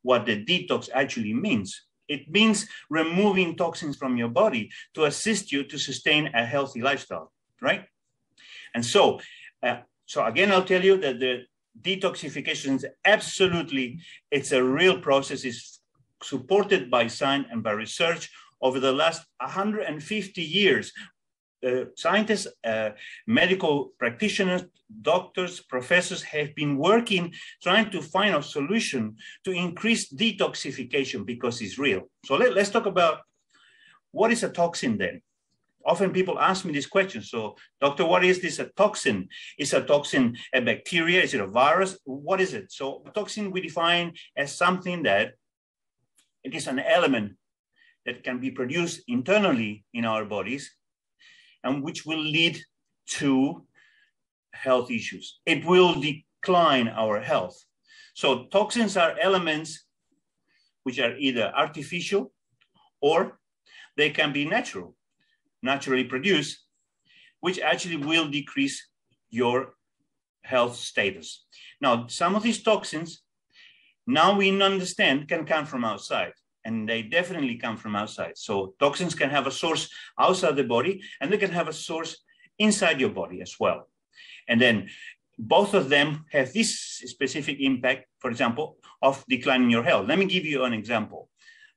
what the detox actually means. It means removing toxins from your body to assist you to sustain a healthy lifestyle, right? And so again, I'll tell you that the detoxification is absolutely, it's a real process. It's supported by science and by research over the last 150 years. Scientists, medical practitioners, doctors, professors have been working, trying to find a solution to increase detoxification because it's real. So let's talk about what is a toxin then. Often people ask me this question. So, doctor, what is this, a toxin? Is a toxin a bacteria? Is it a virus? What is it? So a toxin we define as something that it is an element that can be produced internally in our bodies and which will lead to health issues. It will decline our health. So toxins are elements which are either artificial or they can be natural, naturally produced, which actually will decrease your health status. Now, some of these toxins, now we understand, can come from outside. And they definitely come from outside. So toxins can have a source outside the body, and they can have a source inside your body as well. And then both of them have this specific impact, for example, of declining your health. Let me give you an example.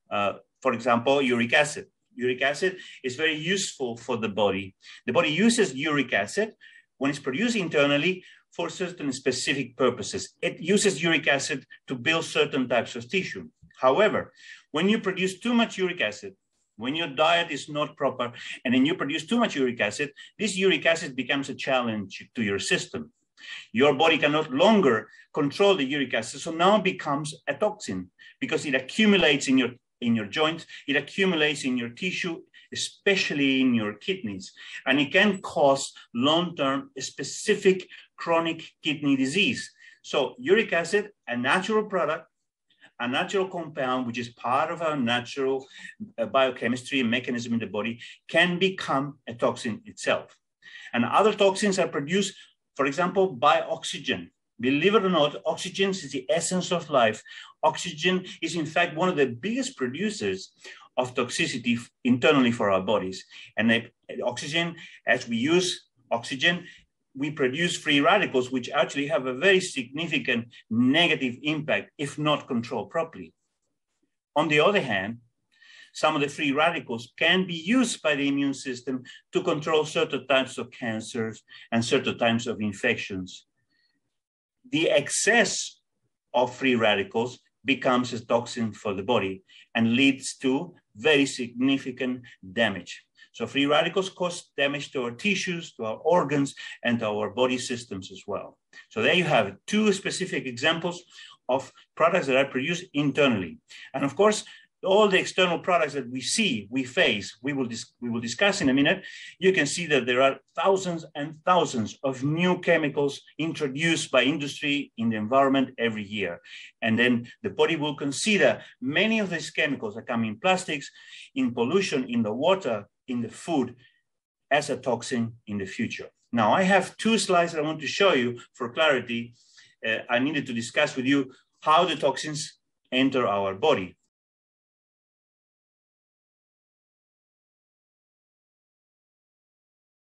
For example, uric acid. Uric acid is very useful for the body. The body uses uric acid when it's produced internally for certain specific purposes. It uses uric acid to build certain types of tissue. However, when you produce too much uric acid, when your diet is not proper, and then you produce too much uric acid, this uric acid becomes a challenge to your system. Your body can no longer control the uric acid, so now it becomes a toxin because it accumulates in your joints, it accumulates in your tissue, especially in your kidneys, and it can cause long-term specific chronic kidney disease. So uric acid, a natural product, a natural compound, which is part of our natural biochemistry and mechanism in the body, can become a toxin itself. And other toxins are produced, for example, by oxygen. Believe it or not, oxygen is the essence of life. Oxygen is, in fact, one of the biggest producers of toxicity internally for our bodies. And oxygen, as we use oxygen, we produce free radicals, which actually have a very significant negative impact if not controlled properly. On the other hand, some of the free radicals can be used by the immune system to control certain types of cancers and certain types of infections. The excess of free radicals becomes a toxin for the body and leads to very significant damage. So free radicals cause damage to our tissues, to our organs, and to our body systems as well. So there you have two specific examples of products that are produced internally. And of course, all the external products that we see, we face, we will discuss in a minute. You can see that there are thousands and thousands of new chemicals introduced by industry in the environment every year. And then the body will consider many of these chemicals that come in plastics, in pollution, in the water, in the food, as a toxin in the future. Now, I have two slides that I want to show you for clarity. I needed to discuss with you how the toxins enter our body.